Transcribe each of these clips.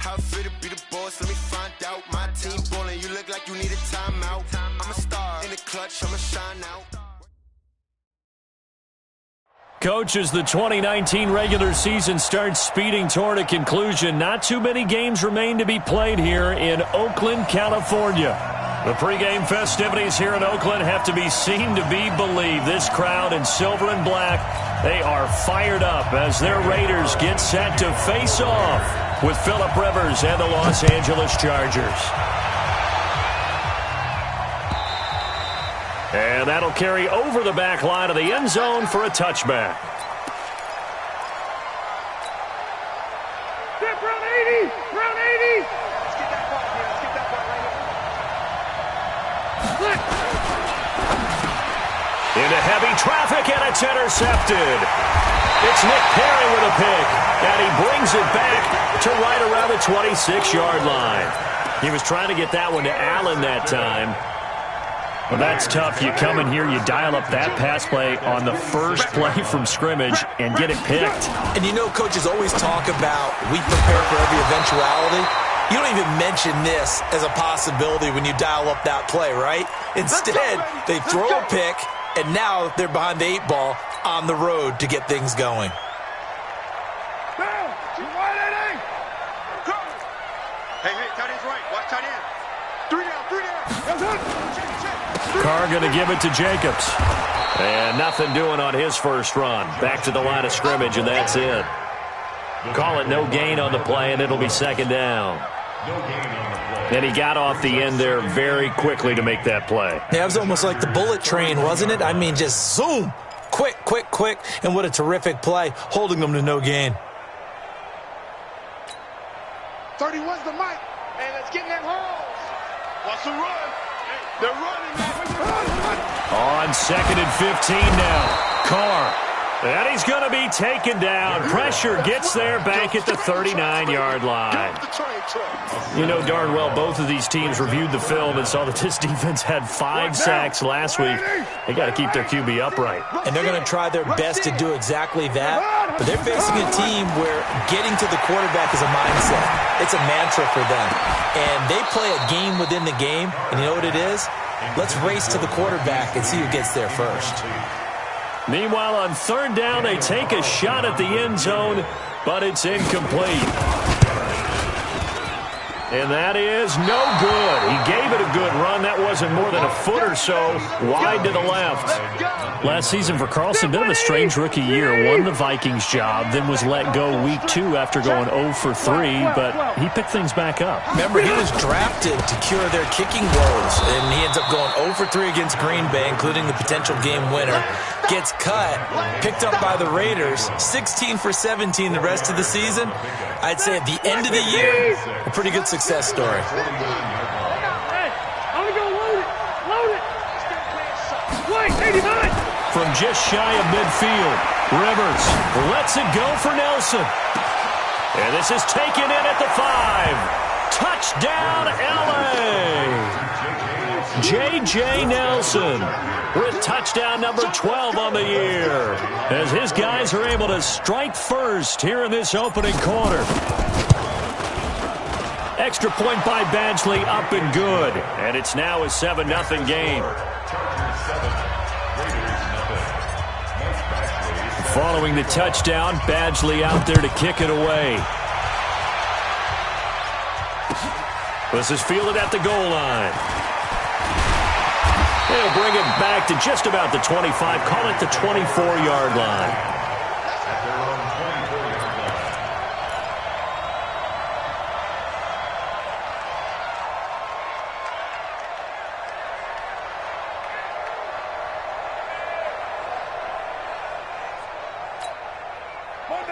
How I feel to be the boss, let me find out. My team ballin', you look like you need a timeout. I'm a star in the clutch, I'ma shine out. Coach, as the 2019 regular season starts speeding toward a conclusion, not too many games remain to be played here in Oakland, California. The pregame festivities here in Oakland have to be seen to be believed. This crowd in silver and black, they are fired up as their Raiders get set to face off with Phillip Rivers and the Los Angeles Chargers. And that'll carry over the back line of the end zone for a touchback. Round 80! Round 80! Let's get that ball here. Let's get that ball right here. Into heavy traffic, and it's intercepted. It's Nick Perry with a pick, and he brings it back to right around the 26-yard line. He was trying to get that one to Allen that time. Well, that's tough. You come in here, you dial up that pass play on the first play from scrimmage and get it picked. And you know, coaches always talk about we prepare for every eventuality. You don't even mention this as a possibility when you dial up that play, right? Instead, they throw a pick, and now they're behind the 8 ball on the road to get things going. Hey, tight end's right. Watch tight end. 3 down. Carr going to give it to Jacobs. And nothing doing on his first run. Back to the line of scrimmage, and that's it. Call it no gain on the play, and it'll be second down. And he got off the end there very quickly to make that play. Yeah, it was almost like the bullet train, wasn't it? I mean, just zoom. Quick. And what a terrific play, holding them to no gain. 31's the mic. Hey, let's get in that hole. What's the run? They're running, man. On second and 15 now. Carr. And he's going to be taken down. Pressure gets there back at the 39-yard line. You know darn well both of these teams reviewed the film and saw that this defense had 5 sacks last week. They got to keep their QB upright. And they're going to try their best to do exactly that. But they're facing a team where getting to the quarterback is a mindset. It's a mantra for them. And they play a game within the game. And you know what it is? Let's race to the quarterback and see who gets there first. Meanwhile, on third down, they take a shot at the end zone, but it's incomplete. And that is no good. He gave it a good run. That wasn't more than a foot or so wide to the left. Last season for Carlson, bit of a strange rookie year. Won the Vikings job, then was let go week 2 after going 0 for 3, but he picked things back up. Remember, he was drafted to cure their kicking woes, and he ends up going 0 for 3 against Green Bay, including the potential game winner. Gets cut, picked up by the Raiders, 16 for 17 the rest of the season. I'd say at the end of the year, a pretty good success story. From just shy of midfield, Rivers lets it go for Nelson. And this is taken in at the 5. Touchdown, L.A. J.J. Nelson with touchdown number 12 on the year, as his guys are able to strike first here in this opening quarter. Extra point by Badgley, up and good. And it's now a 7-0 game. Following the touchdown, Badgley out there to kick it away. This is fielded at the goal line. They'll bring it back to just about the 25. Call it the 24-yard line.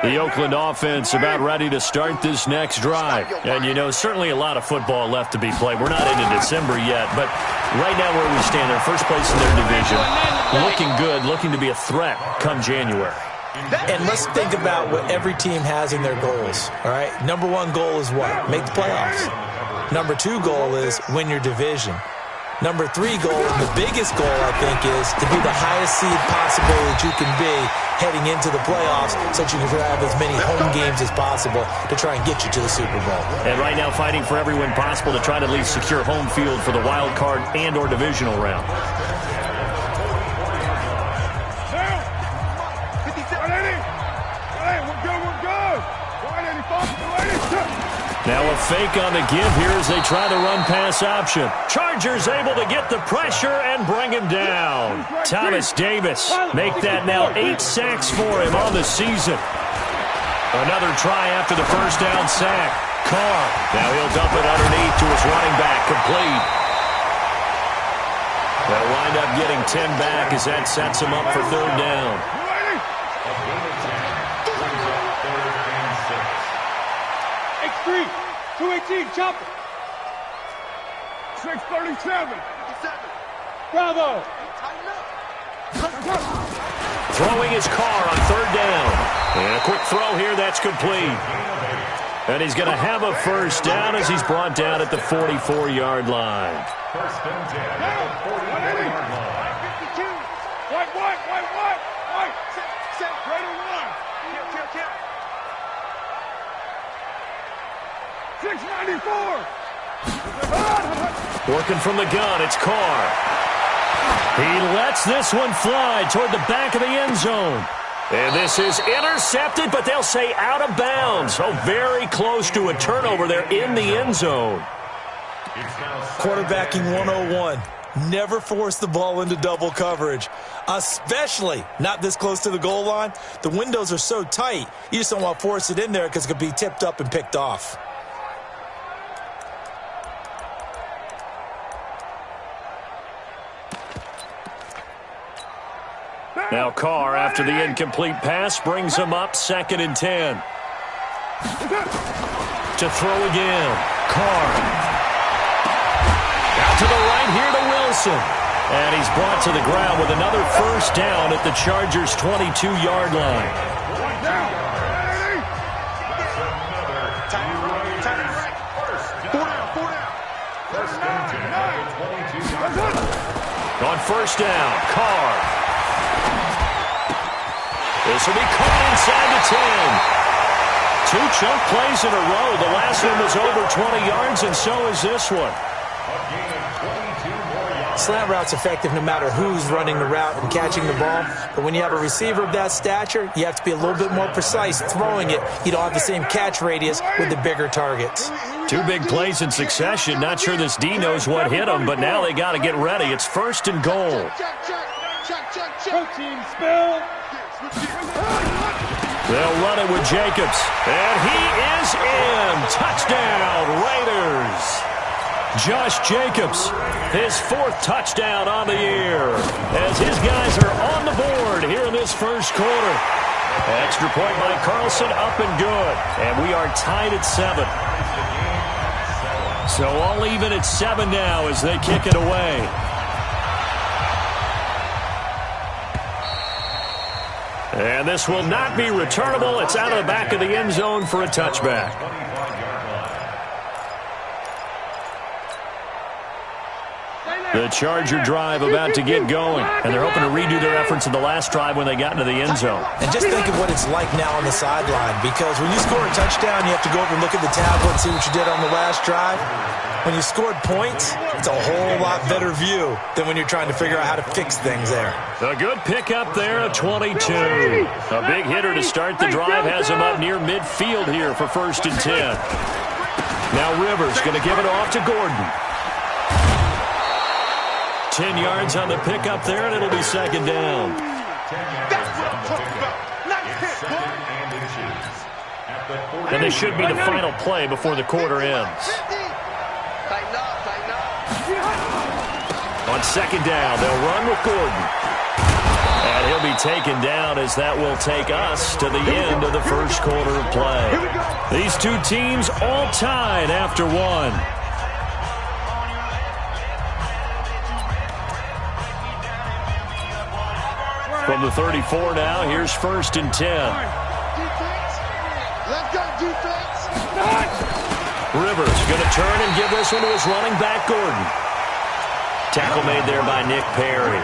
The Oakland offense about ready to start this next drive. And, you know, certainly a lot of football left to be played. We're not into December yet, but right now where we stand, they're first place in their division. Looking good, looking to be a threat come January. And let's think about what every team has in their goals, all right? Number 1 goal is what? Make the playoffs. Number 2 goal is win your division. Number 3 goal, the biggest goal, I think, is to be the highest seed possible that you can be heading into the playoffs so that you can have as many home games as possible to try and get you to the Super Bowl. And right now fighting for every win possible to try to at least secure home field for the wild card and or divisional round. Now a fake on the give here as they try the run-pass option. Chargers able to get the pressure and bring him down. Thomas Davis make that now 8 sacks for him on the season. Another try after the first down sack. Carr. Now he'll dump it underneath to his running back. Complete. They'll wind up getting 10 back as that sets him up for third down. X3, 218, chopper. 637. Bravo. Throwing his Carr on third down. And a quick throw here, that's complete. And he's going to have a first down as he's brought down at the 44-yard line. First and 10 at the 44-yard line. 52. White. Set. Ready, 1. Kill. 694. Working from the gun, it's Carr. He lets this one fly toward the back of the end zone. And this is intercepted, but they'll say out of bounds. So very close to a turnover there in the end zone. Quarterbacking 101. Never force the ball into double coverage, especially not this close to the goal line. The windows are so tight, you just don't want to force it in there because it could be tipped up and picked off. Now Carr, after the incomplete pass, brings him up 2nd and 10. To throw again. Carr. Out to the right here to Wilson. And he's brought to the ground with another first down at the Chargers' 22-yard line. On first down, Carr. This will be caught inside the 10. 2 chunk plays in a row. The last one was over 20 yards, and so is this one. Slant route's effective no matter who's running the route and catching the ball. But when you have a receiver of that stature, you have to be a little bit more precise throwing it. You don't have the same catch radius with the bigger targets. 2 big plays in succession. Not sure this D knows what hit him, but now they got to get ready. It's 1st and goal. Protein spill. They'll run it with Jacobs. And he is in. Touchdown, Raiders. Josh Jacobs, his 4th touchdown on the year, as his guys are on the board here in this first quarter. Extra point by Carlson, up and good. And we are tied at 7. So all even at 7 now as they kick it away. And this will not be returnable. It's out of the back of the end zone for a touchback. The Charger drive about to get going. And they're hoping to redo their efforts in the last drive when they got into the end zone. And just think of what it's like now on the sideline. Because when you score a touchdown, you have to go over and look at the tablet and see what you did on the last drive. When you scored points, it's a whole lot better view than when you're trying to figure out how to fix things there. A good pickup there at 22. A big hitter to start the drive has him up near midfield here for 1st and 10. Now Rivers going to give it off to Gordon. 10 yards on the pickup there, and it'll be 2nd down. And this should be the final play before the quarter ends. On 2nd down, they'll run with Gordon. And he'll be taken down as that will take us to the end of the first quarter of play. These 2 teams all tied after 1. From the 34 now, here's 1st and 10. Let's go, defense. Rivers going to turn and give this one to his running back, Gordon. Tackle made there by Nick Perry.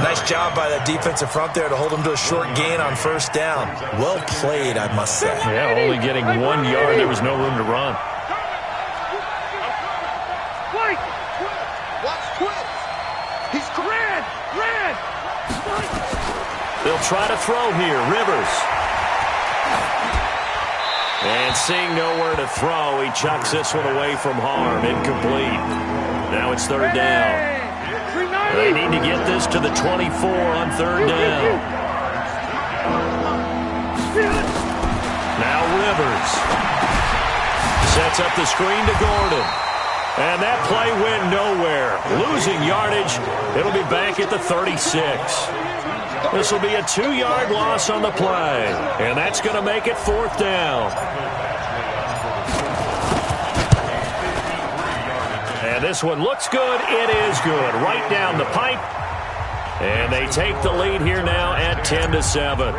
Nice job by that defensive front there to hold him to a short gain on first down. Well played, I must say. Yeah, only getting 1 yard. There was no room to run. They'll try to throw here. Rivers. And seeing nowhere to throw, he chucks this one away from harm. Incomplete. Now it's third down. They need to get this to the 24 on third down. Now Rivers sets up the screen to Gordon. And that play went nowhere. Losing yardage. It'll be back at the 36. This will be a 2-yard loss on the play. And that's going to make it fourth down. And this one looks good. It is good. Right down the pipe. And they take the lead here now at 10-7.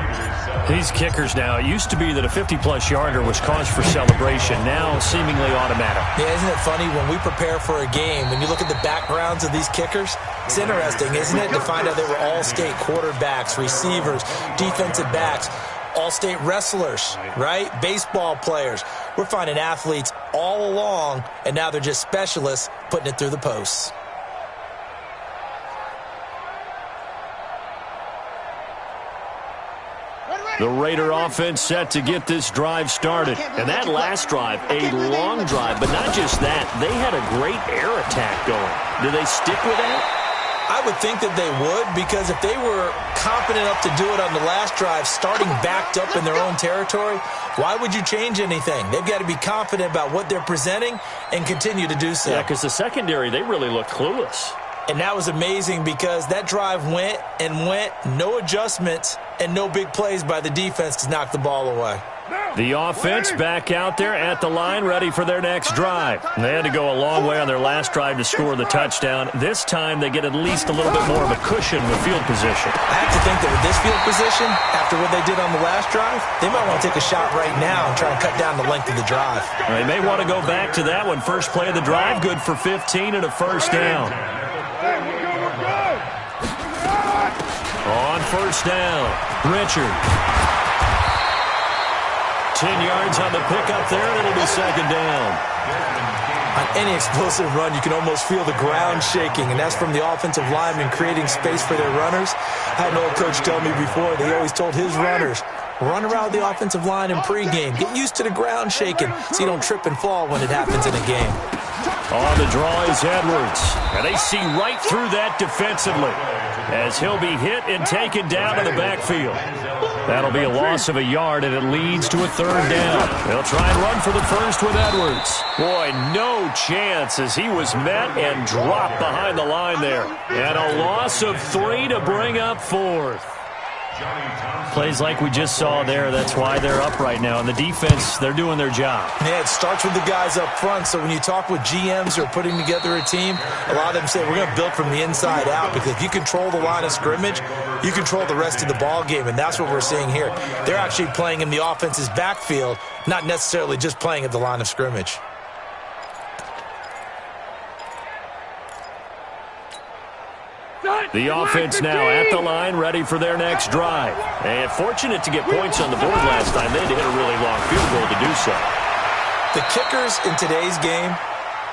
These kickers now, it used to be that a 50-plus yarder was cause for celebration. Now seemingly automatic. Yeah, isn't it funny when we prepare for a game, when you look at the backgrounds of these kickers, it's interesting, isn't it, to find out they were all-state quarterbacks, receivers, defensive backs, all-state wrestlers, right? Baseball players. We're finding athletes all along, and now they're just specialists putting it through the posts. The Raider offense set to get this drive started. And that last drive, a long drive, but not just that. They had a great air attack going. Do they stick with that? I would think that they would, because if they were confident enough to do it on the last drive, starting backed up in their own territory, why would you change anything? They've got to be confident about what they're presenting and continue to do so. Yeah, because the secondary, they really look clueless. And that was amazing because that drive went and went, no adjustments and no big plays by the defense to knock the ball away. The offense back out there at the line, ready for their next drive. They had to go a long way on their last drive to score the touchdown. This time they get at least a little bit more of a cushion with field position. I have to think that with this field position, after what they did on the last drive, they might want to take a shot right now and try and cut down the length of the drive. They may want to go back to that one. First play of the drive, good for 15 and a first down. On first down, Richard. 10 yards on the pickup there, and it'll be second down. On any explosive run, you can almost feel the ground shaking, and that's from the offensive linemen creating space for their runners. I had an old coach tell me before, they always told his runners, run around the offensive line in pregame. Get used to the ground shaking so you don't trip and fall when it happens in a game. On the draw is Edwards, and they see right through that defensively as he'll be hit and taken down to the backfield. That'll be a loss of a yard, and it leads to a third down. They'll try and run for the first with Edwards. Boy, no chance as he was met and dropped behind the line there. And a loss of 3 to bring up fourth. Plays like we just saw there, that's why they're up right now. And the defense, they're doing their job. Yeah, it starts with the guys up front. So when you talk with GMs who are putting together a team, a lot of them say we're going to build from the inside out, because if you control the line of scrimmage, you control the rest of the ball game, and that's what we're seeing here. They're actually playing in the offense's backfield, not necessarily just playing at the line of scrimmage. The offense now at the line, ready for their next drive. And fortunate to get points on the board last time. They had to hit a really long field goal to do so. The kickers in today's game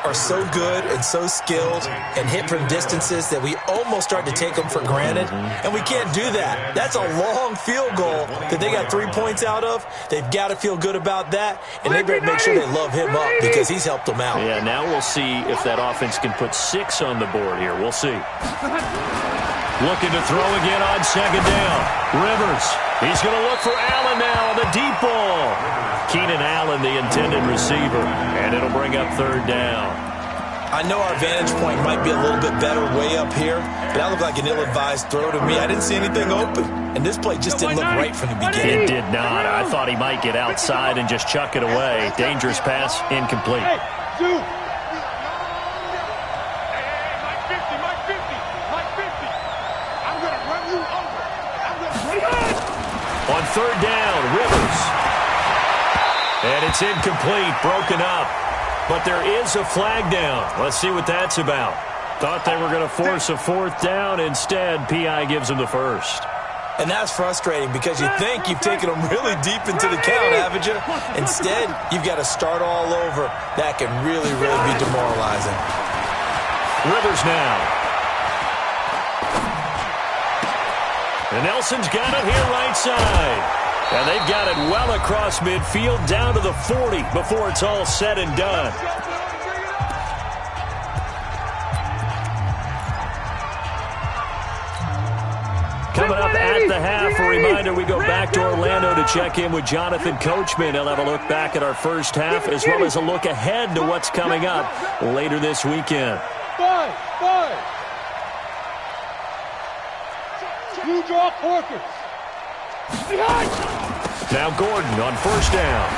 are so good and so skilled and hit from distances that we almost start to take them for granted, and we can't do that. That's a long field goal that they got 3 points out of. They've got to feel good about that, and they better make sure they love him up because he's helped them out. Yeah, now we'll see if that offense can put 6 on the board here. We'll see. Looking to throw again on second down. Rivers. He's going to look for Allen now on the deep ball. Keenan Allen, the intended receiver, and it'll bring up third down. I know our vantage point might be a little bit better way up here, but that looked like an ill-advised throw to me. I didn't see anything open, and this play just didn't look right from the beginning. It did not. I thought he might get outside and just chuck it away. Dangerous pass, incomplete. On third down, Rivers. And it's incomplete, broken up. But there is a flag down. Let's see what that's about. Thought they were going to force a fourth down. Instead, P.I. gives them the first. And that's frustrating because you think you've taken them really deep into the count, haven't you? Instead, you've got to start all over. That can really, really be demoralizing. Rivers now. And Nelson's got it here right side. And they've got it well across midfield down to the 40 before it's all said and done. Coming up at the half, a reminder, we go back to Orlando to check in with Jonathan Coachman. He'll have a look back at our first half as well as a look ahead to what's coming up later this weekend. Five. Blue draw quarters. Now Gordon on first down.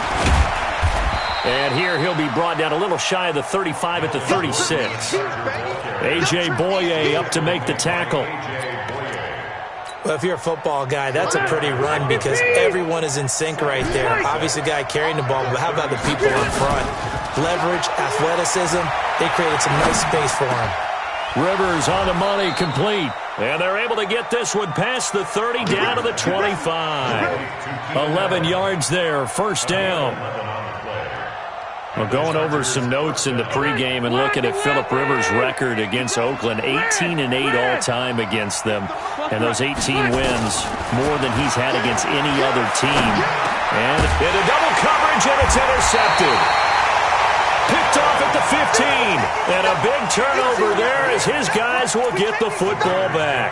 And here he'll be brought down a little shy of the 35 at the 36. A.J. Boye up to make the tackle. Well, if you're a football guy, that's a pretty run because everyone is in sync right there. Obviously, the guy carrying the ball, but how about the people up front? Leverage, athleticism, they created some nice space for him. Rivers on the money, complete. And they're able to get this one past the 30 down to the 25. 11 yards there, first down. Well, going over some notes in the pregame and looking at Phillip Rivers' record against Oakland, 18-8 all-time against them. And those 18 wins, more than he's had against any other team. And into double coverage, and it's intercepted. Picked off at the 15. And a big turnover there as his guys will get the football back.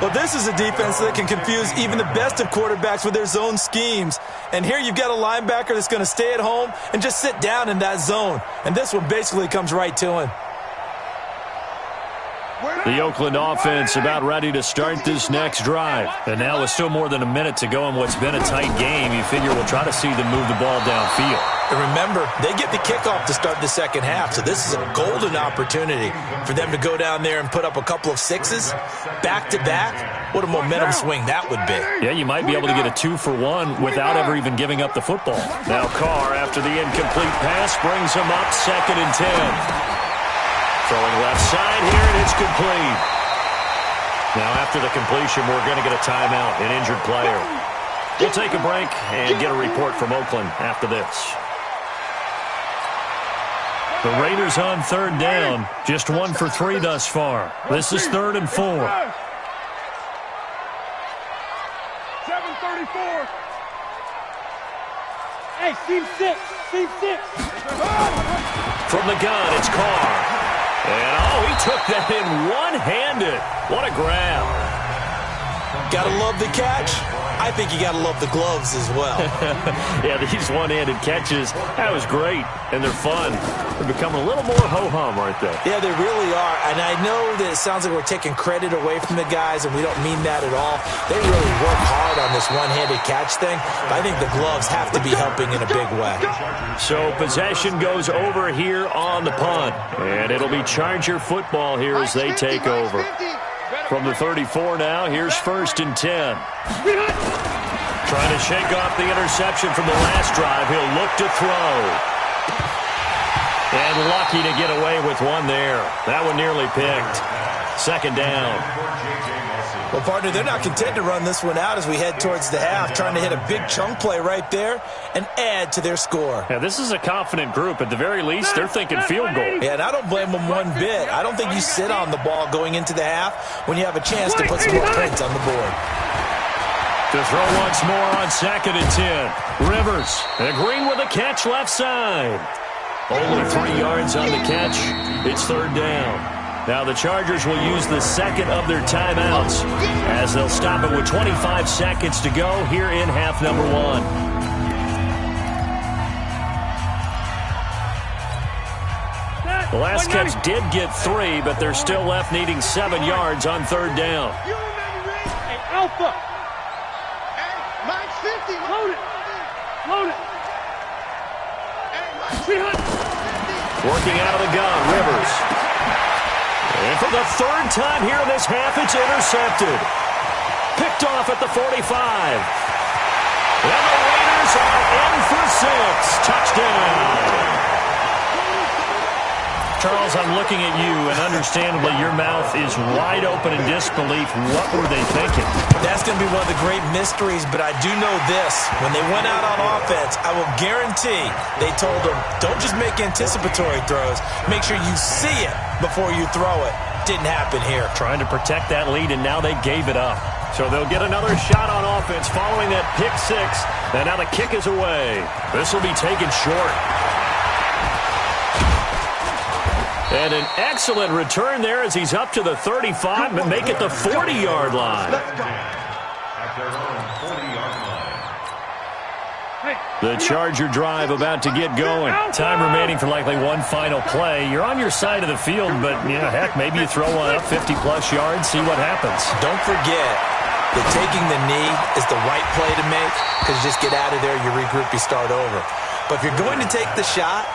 Well, this is a defense that can confuse even the best of quarterbacks with their zone schemes. And here you've got a linebacker that's going to stay at home and just sit down in that zone. And this one basically comes right to him. The Oakland offense about ready to start this next drive. And now with still more than a minute to go in what's been a tight game, you figure we'll try to see them move the ball downfield. And remember, they get the kickoff to start the second half, so this is a golden opportunity for them to go down there and put up a couple of sixes back-to-back. What a momentum swing that would be. Yeah, you might be able to get a 2-for-1 without ever even giving up the football. Now Carr, after the incomplete pass, brings him up 2nd and 10. Throwing left side here, and it's complete. Now, after the completion, we're going to get a timeout, an injured player. We'll take a break and get a report from Oakland after this. The Raiders on 3rd down, just 1 for 3 thus far. This is 3rd and 4. 7:34. Hey, team 6. From the gun, it's Carr. And, he took that in one-handed. What a grab. Gotta love the catch. I think you got to love the gloves as well. Yeah, these one-handed catches, that was great, and they're fun. They're becoming a little more ho-hum, aren't they? Yeah, they really are, and I know that it sounds like we're taking credit away from the guys, and we don't mean that at all. They really work hard on this one-handed catch thing, but I think the gloves have to be helping in a big way. So possession goes over here on the punt, and it'll be Charger football here as they take over. From the 34 now, here's 1st and 10. Trying to shake off the interception from the last drive. He'll look to throw. And lucky to get away with one there. That one nearly picked. 2nd down. Well, partner, they're not content to run this one out as we head towards the half, trying to hit a big chunk play right there and add to their score. Yeah, this is a confident group. At the very least, they're thinking field goal. Yeah, and I don't blame them one bit. I don't think you sit on the ball going into the half when you have a chance to put some more points on the board. To throw once more on 2nd and 10. Rivers agreeing with a catch left side. Only 3 yards on the catch. It's 3rd down. Now the Chargers will use the second of their timeouts as they'll stop it with 25 seconds to go here in half number 1. The last catch did get 3, but they're still left needing 7 yards on 3rd down. Hey, Alpha. Hey, Mike 50. Load it. Hey, Mike 300. Working out of the gun, Rivers. And for the 3rd time here in this half, it's intercepted. Picked off at the 45. And the Raiders are in for 6. Touchdown. Charles, I'm looking at you, and understandably, your mouth is wide open in disbelief. What were they thinking? That's going to be one of the great mysteries, but I do know this. When they went out on offense, I will guarantee they told them, don't just make anticipatory throws. Make sure you see it before you throw it. Didn't happen here. Trying to protect that lead, and now they gave it up. So they'll get another shot on offense following that pick six. And now the kick is away. This will be taken short. And an excellent return there as he's up to the 35, but make it the 40-yard line. The Charger drive about to get going. Time remaining for likely one final play. You're on your side of the field, but, yeah, heck, maybe you throw one up 50-plus yards, see what happens. Don't forget that taking the knee is the right play to make, because you just get out of there, you regroup, you start over. But if you're going to take the shot,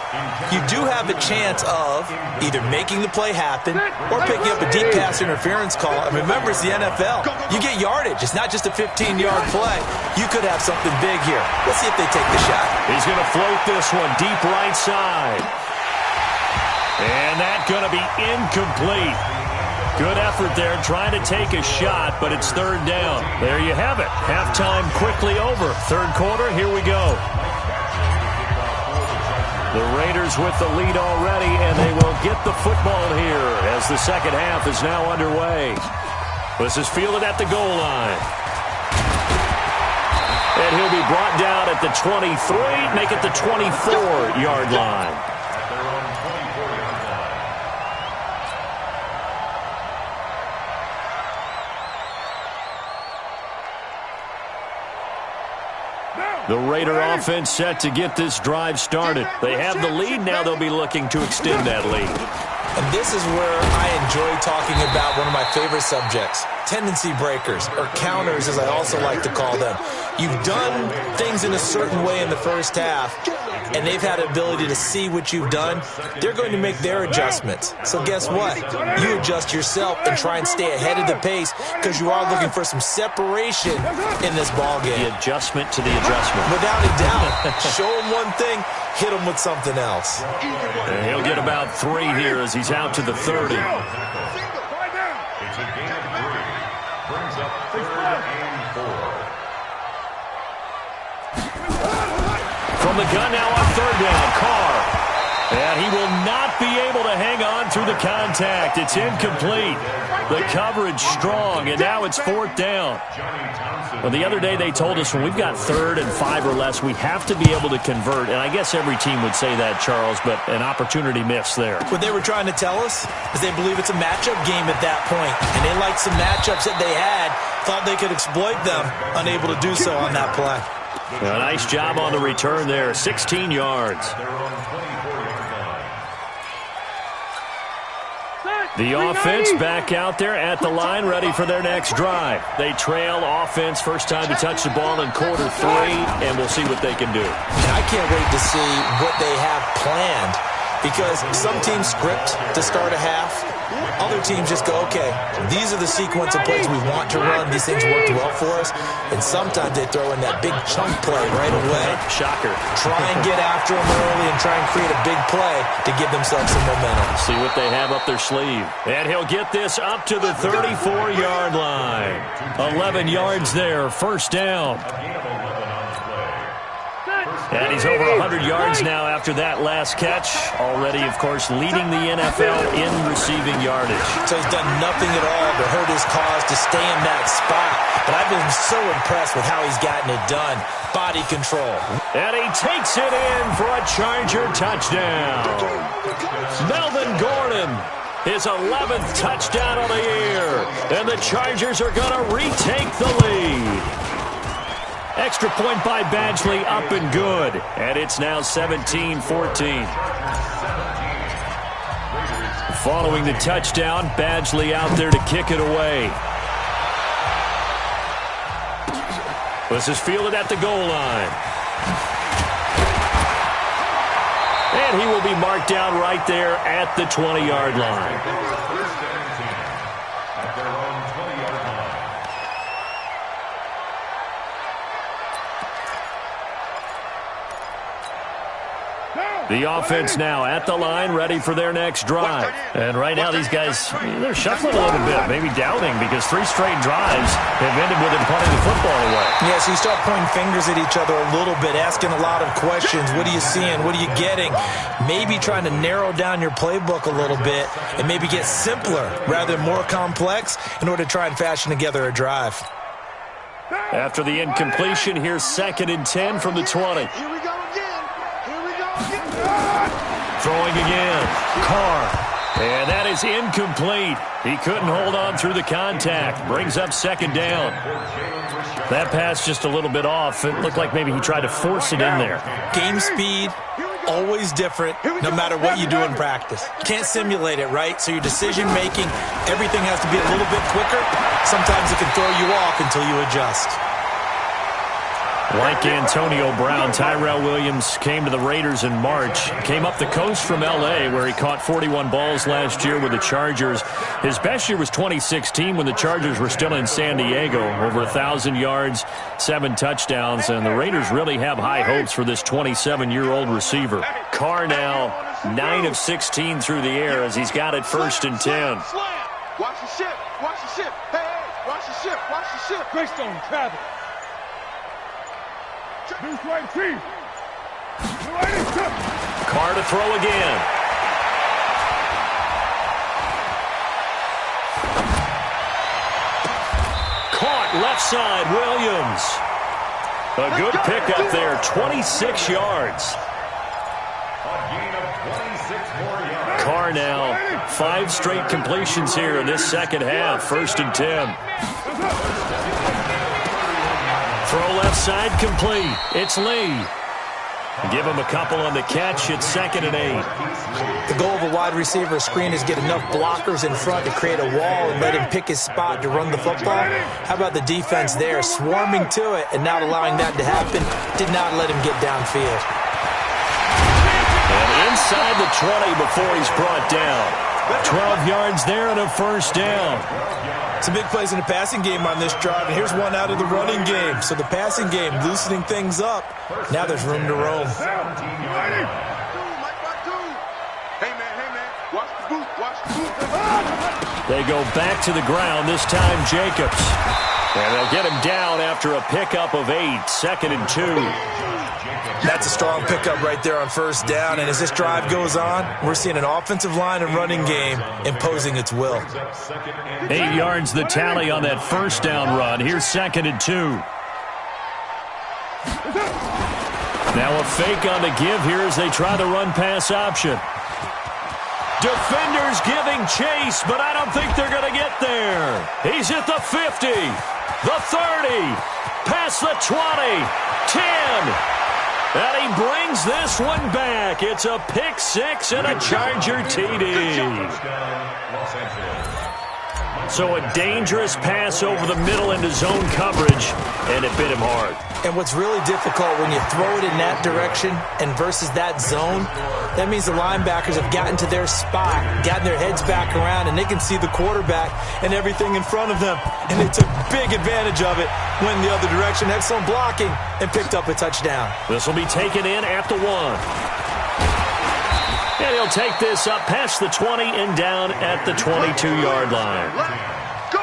you do have a chance of either making the play happen or picking up a deep pass interference call. And remember, it's the NFL. You get yardage. It's not just a 15-yard play. You could have something big here. Let's see if they take the shot. He's going to float this one deep right side. And that's going to be incomplete. Good effort there trying to take a shot, but it's third down. There you have it. Halftime quickly over. Third quarter, here we go. The Raiders with the lead already, and they will get the football here as the second half is now underway. This is fielded at the goal line. And he'll be brought down at the 23, make it the 24-yard line. The Raider offense set to get this drive started. They have the lead. Now they'll be looking to extend that lead. And this is where I enjoy talking about one of my favorite subjects, tendency breakers, or counters as I also like to call them. You've done things in a certain way in the first half, and they've had the ability to see what you've done. They're going to make their adjustments. So guess what? You adjust yourself and try and stay ahead of the pace because you are looking for some separation in this ballgame. The adjustment to the adjustment. Without a doubt. Show them one thing, hit them with something else. And he'll get about 3 here as he's out to the 30. It's a gain of 3. Brings up 3rd and 4. From the gun now on third down, Carr. And he will not be able to hang on through the contact. It's incomplete. The coverage strong, and now it's 4th down. Well, the other day they told us when we've got 3rd and 5 or less, we have to be able to convert. And I guess every team would say that, Charles, but an opportunity missed there. What they were trying to tell us is they believe it's a matchup game at that point. And they liked some matchups that they had, thought they could exploit them, unable to do so on that play. A nice job on the return there, 16 yards. The offense back out there at the line, ready for their next drive. They trail offense, first time to touch the ball in quarter 3, and we'll see what they can do. And I can't wait to see what they have planned, because some teams script to start a half. Other teams just go, okay, these are the sequence of plays we want to run. These things worked well for us. And sometimes they throw in that big chunk play right away. Shocker. Try and get after them early and try and create a big play to give themselves some momentum. See what they have up their sleeve. And he'll get this up to the 34-yard line. 11 yards there, first down. And he's over 100 yards now after that last catch. Already, of course, leading the NFL in receiving yardage. So he's done nothing at all to hurt his cause to stay in that spot. But I've been so impressed with how he's gotten it done. Body control. And he takes it in for a Charger touchdown. Melvin Gordon, his 11th touchdown of the year. And the Chargers are going to retake the lead. Extra point by Badgley, up and good. And it's now 17-14. Following the touchdown, Badgley out there to kick it away. This is fielded at the goal line. And he will be marked down right there at the 20-yard line. The offense now at the line, ready for their next drive. And right now, these guys, they're shuffling a little bit, maybe doubting, because 3 straight drives have ended with them punting the football away. Yeah, so you start pointing fingers at each other a little bit, asking a lot of questions. What are you seeing? What are you getting? Maybe trying to narrow down your playbook a little bit and maybe get simpler rather than more complex in order to try and fashion together a drive. After the incompletion, here's 2nd and 10 from the 20. Here we go again. Here we go again. Throwing again. Carr. And that is incomplete. He couldn't hold on through the contact. Brings up 2nd down. That pass just a little bit off. It looked like maybe he tried to force it in there. Game speed, always different, no matter what you do in practice. You can't simulate it, right? So your decision-making, everything has to be a little bit quicker. Sometimes it can throw you off until you adjust. Like Antonio Brown, Tyrell Williams came to the Raiders in March. Came up the coast from L.A., where he caught 41 balls last year with the Chargers. His best year was 2016 when the Chargers were still in San Diego. Over 1,000 yards, 7 touchdowns, and the Raiders really have high hopes for this 27-year-old receiver. Carr now 9 of 16 through the air as he's got it 1st and 10. Watch the ship. Watch the ship. Hey, watch the ship. Watch the ship. Greystone, travel. Carr to throw again. Caught left side, Williams. A good pickup there, 26 yards. Carr now 5 straight completions here in this second half, 1st and 10. Throw left side complete. It's Lee. Give him a couple on the catch. It's 2nd and 8. The goal of a wide receiver screen is get enough blockers in front to create a wall and let him pick his spot to run the football. How about the defense there, swarming to it and not allowing that to happen? Did not let him get downfield. And inside the 20 before he's brought down. 12 yards there and a 1st down. Some big plays in the passing game on this drive, and here's one out of the running game. So the passing game loosening things up. Now there's room to roam. Hey, man, watch the boot, watch the boot. They go back to the ground, this time Jacobs. And they'll get him down after a pickup of 8, 2nd and 2. That's a strong pickup right there on 1st down, and as this drive goes on, we're seeing an offensive line and running game imposing its will. 8 yards the tally on that 1st down run. Here's 2nd and 2. Now a fake on the give here as they try the run-pass option. Defenders giving chase, but I don't think they're going to get there. He's at the 50, the 30, past the 20, 10. And he brings this one back. It's a pick 6 and a Charger TD. So a dangerous pass over the middle into zone coverage, and it bit him hard. And what's really difficult when you throw it in that direction and versus that zone, that means the linebackers have gotten to their spot, gotten their heads back around, and they can see the quarterback and everything in front of them. And they took big advantage of it, went in the other direction, excellent blocking, and picked up a touchdown. This will be taken in at the 1. And he'll take this up past the 20 and down at the 22-yard line. Go!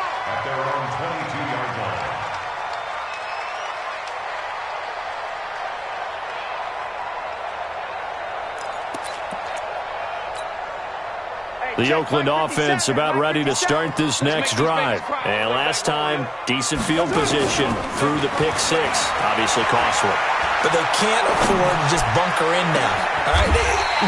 The Oakland offense about ready to start this next drive. And last time, decent field position through the pick 6. Obviously costly. But they can't afford to just bunker in now. All right?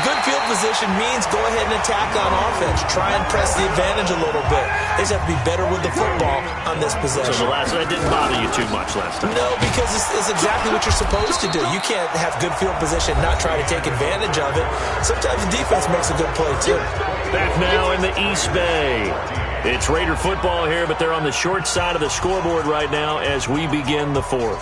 Good field position means go ahead and attack on offense. Try and press the advantage a little bit. They just have to be better with the football on this possession. So that didn't bother you too much last time? No, because it's exactly what you're supposed to do. You can't have good field position and not try to take advantage of it. Sometimes the defense makes a good play, too. Back now in the East Bay. It's Raider football here, but they're on the short side of the scoreboard right now as we begin the 4th.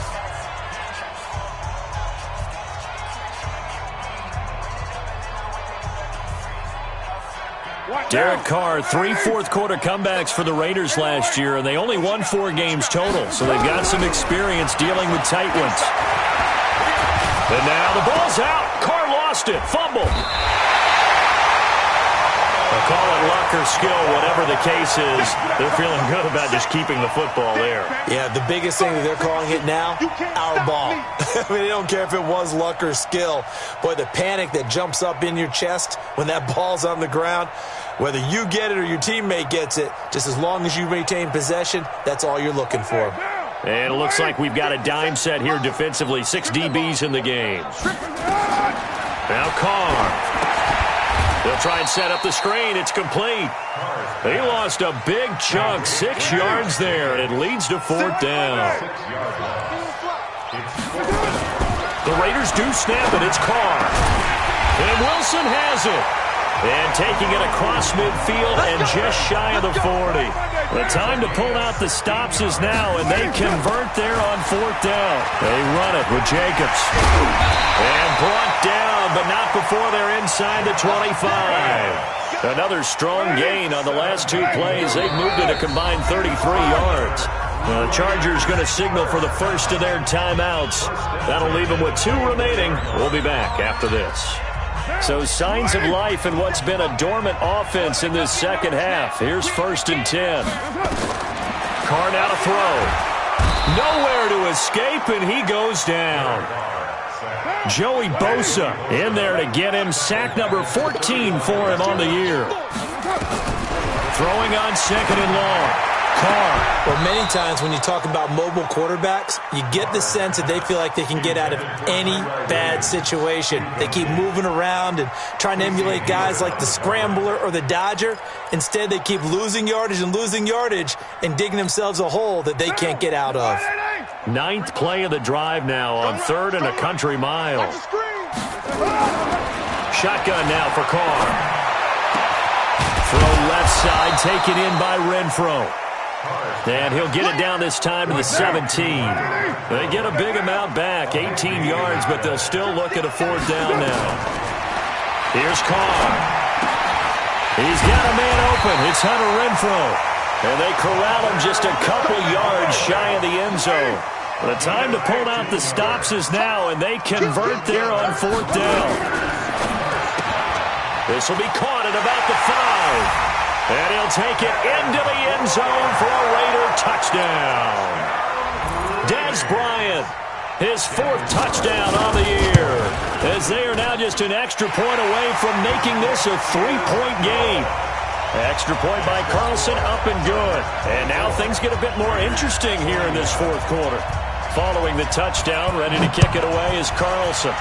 Derek Carr, 3 fourth-quarter comebacks for the Raiders last year, and they only won 4 games total, so they've got some experience dealing with tight ones. And now the ball's out. Carr lost lost it. Fumble. They'll call it luck or skill, whatever the case is. They're feeling good about just keeping the football there. Yeah, the biggest thing that they're calling it now, our ball. I mean, they don't care if it was luck or skill. Boy, the panic that jumps up in your chest when that ball's on the ground, whether you get it or your teammate gets it, just as long as you maintain possession, that's all you're looking for. And it looks like we've got a dime set here defensively. 6 DBs in the game. Now Carr. They'll try and set up the screen. It's complete. He lost a big chunk, 6 yards there, and it leads to 4th down. The Raiders do snap it. It's Carr. And Wilson has it. And taking it across midfield and just shy of the 40. The time to pull out the stops is now, and they convert there on 4th down. They run it with Jacobs. And brought down, but not before they're inside the 25. Another strong gain on the last 2 plays. They've moved it a combined 33 yards. The Chargers going to signal for the first of their timeouts. That'll leave them with 2 remaining. We'll be back after this. So signs of life in what's been a dormant offense in this second half. Here's 1st and 10. Carr now to throw. Nowhere to escape, and he goes down. Joey Bosa in there to get him. Sack number 14 for him on the year. Throwing on 2nd and long. Carr. Well, many times when you talk about mobile quarterbacks, you get the sense that they feel like they can get out of any bad situation. They keep moving around and trying to emulate guys like the Scrambler or the Dodger. Instead, they keep losing yardage and digging themselves a hole that they can't get out of. 9th play of the drive now on 3rd and a country mile. Shotgun now for Carr. Throw left side, taken in by Renfro. And he'll get it down this time to the 17. They get a big amount back, 18 yards, but they'll still look at a 4th down now. Here's Carr. He's got a man open. It's Hunter Renfro. And they corral him just a couple yards shy of the end zone. The time to pull out the stops is now, and they convert there on 4th down. This will be caught at about the 5. And he'll take it into the end zone for a Raider touchdown. Dez Bryant, his 4th touchdown on the year, as they are now just an extra point away from making this a 3-point game. Extra point by Carlson, up and good. And now things get a bit more interesting here in this 4th quarter. Following the touchdown, ready to kick it away is Carlson.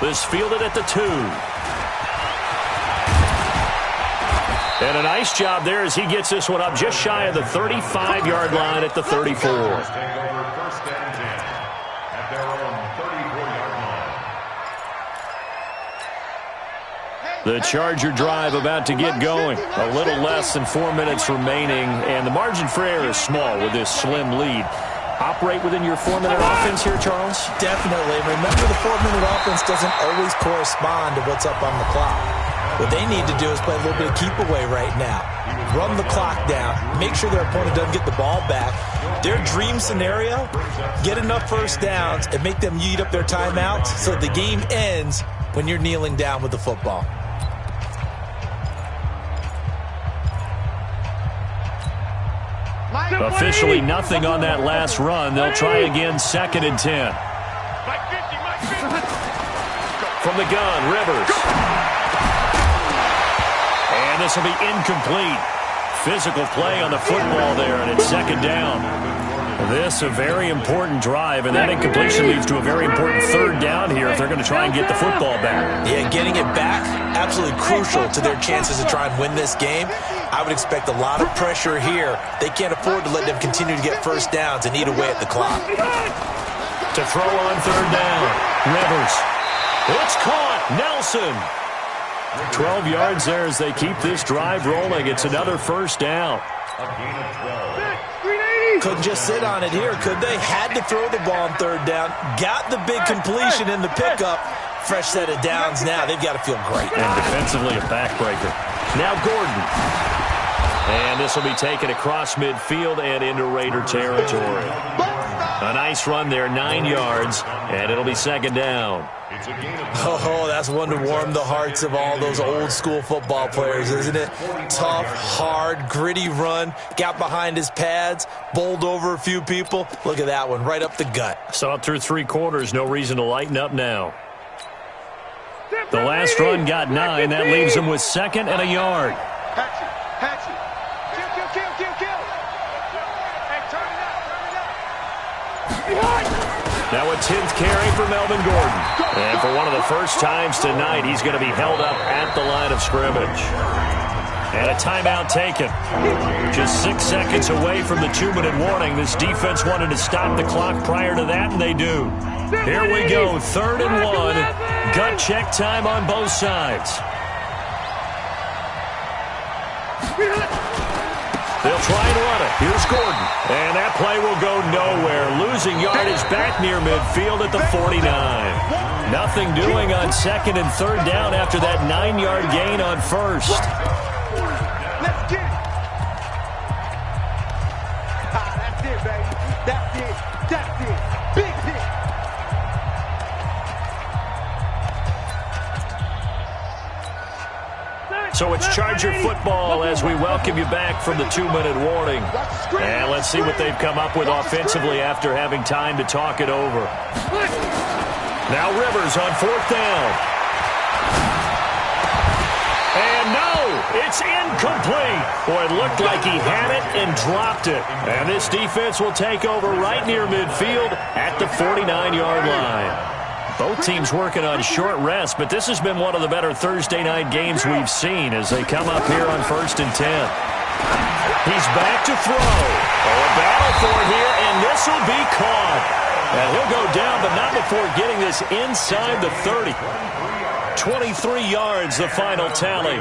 This fielded at the 2. And a nice job there as he gets this one up just shy of the 35-yard line at the 34. The Charger drive about to get going. A little less than 4 minutes remaining, and the margin for error is small with this slim lead. Operate within your 4-minute offense here, Charles? Definitely. Remember, the 4-minute offense doesn't always correspond to what's up on the clock. What they need to do is play a little bit of keep away right now. Run the clock down. Make sure their opponent doesn't get the ball back. Their dream scenario, get enough first downs and make them eat up their timeouts so the game ends when you're kneeling down with the football. Officially nothing on that last run. They'll try again, 2nd and 10. From the gun, Rivers. And this will be incomplete. Physical play on the football there, and it's 2nd down. This a very important drive, and that incompletion leads to a very important 3rd down here if they're going to try and get the football back. Yeah, getting it back, absolutely crucial to their chances to try and win this game. I would expect a lot of pressure here. They can't afford to let them continue to get first downs and eat away at the clock. To throw on 3rd down, Rivers. It's caught, Nelson. 12 yards there as they keep this drive rolling. It's another 1st down. Couldn't just sit on it here, could they? Had to throw the ball on 3rd down. Got the big completion in the pickup. Fresh set of downs now. They've got to feel great. And defensively a backbreaker. Now Gordon. And this will be taken across midfield and into Raider territory. A nice run there, 9 yards, and it'll be second down. Oh, that's one to warm the hearts of all those old-school football players, isn't it? Tough, hard, gritty run, got behind his pads, bowled over a few people. Look at that one, right up the gut. Saw it through 3 quarters, no reason to lighten up now. The last run got 9. That leaves him with second and a yard. Hatchet. Kill. Hey, turn it up. Now a 10th carry for Melvin Gordon. And for one of the first times tonight, he's going to be held up at the line of scrimmage. And a timeout taken. Just 6 seconds away from the 2-minute warning. This defense wanted to stop the clock prior to that, and they do. Here we go, 3rd and 1. Gut check time on both sides. They'll try and run it. Here's Gordon. And that play will go nowhere. Losing yardage back near midfield at the 49. Nothing doing on 2nd and 3rd down after that 9-yard gain on 1st. Let's get it. That's it, baby. That's it. Big hit. So it's Charger football as we welcome you back from the 2-minute warning. And let's see what they've come up with offensively after having time to talk it over. Now Rivers on 4th down. And no, it's incomplete. Boy, it looked like he had it and dropped it. And this defense will take over right near midfield at the 49-yard line. Both teams working on short rest, but this has been one of the better Thursday night games we've seen as they come up here on 1st and 10. He's back to throw. Oh, a battle for it here, and this will be caught. And he'll go down, but not before getting this inside the 30. 23 yards, the final tally.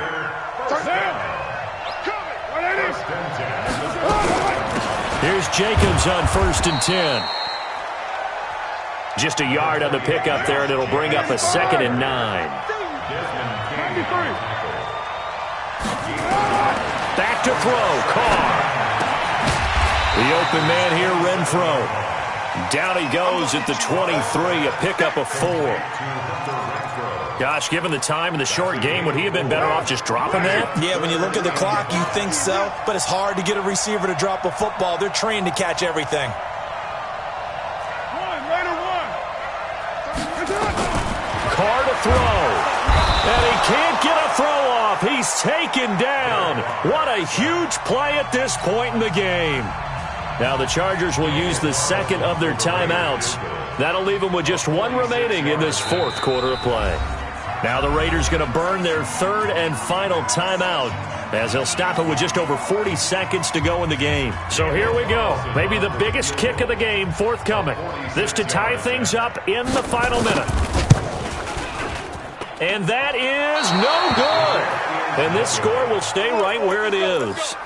Here's Jacobs on 1st and 10. Just a yard on the pickup there, and it'll bring up a 2nd and 9. Back to throw, Carr. The open man here, Renfro. Down he goes at the 23, a pickup of 4. Gosh, given the time in the short game, would he have been better off just dropping that? Yeah, when you look at the clock, you think so, but it's hard to get a receiver to drop a football. They're trained to catch everything. Carr to throw. And he can't get a throw off. He's taken down. What a huge play at this point in the game. Now the Chargers will use the 2nd of their timeouts. That'll leave them with just 1 remaining in this 4th quarter of play. Now the Raiders going to burn their 3rd and final timeout as they'll stop it with just over 40 seconds to go in the game. So here we go. Maybe the biggest kick of the game forthcoming. This to tie things up in the final minute. And that is no good. And this score will stay right where it is.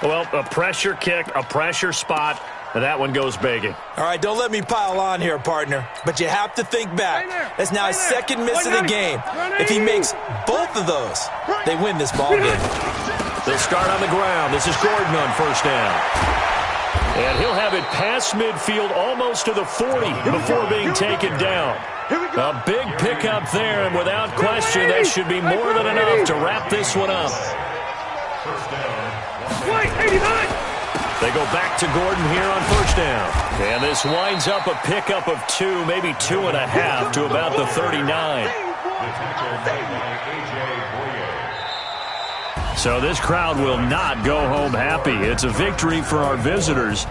Well, a pressure kick, a pressure spot, and that one goes begging. All right, don't let me pile on here, partner. But you have to think back. That's now his 2nd miss of the game. If he makes both of those, they win this ball game. They'll start on the ground. This is Gordon on 1st down. And he'll have it past midfield almost to the 40 before being taken down. A big pickup there, and without question, that should be more than enough to wrap this one up. They go back to Gordon here on 1st down. And this winds up a pickup of 2, maybe 2.5 to about the 39. So this crowd will not go home happy. It's a victory for our visitors.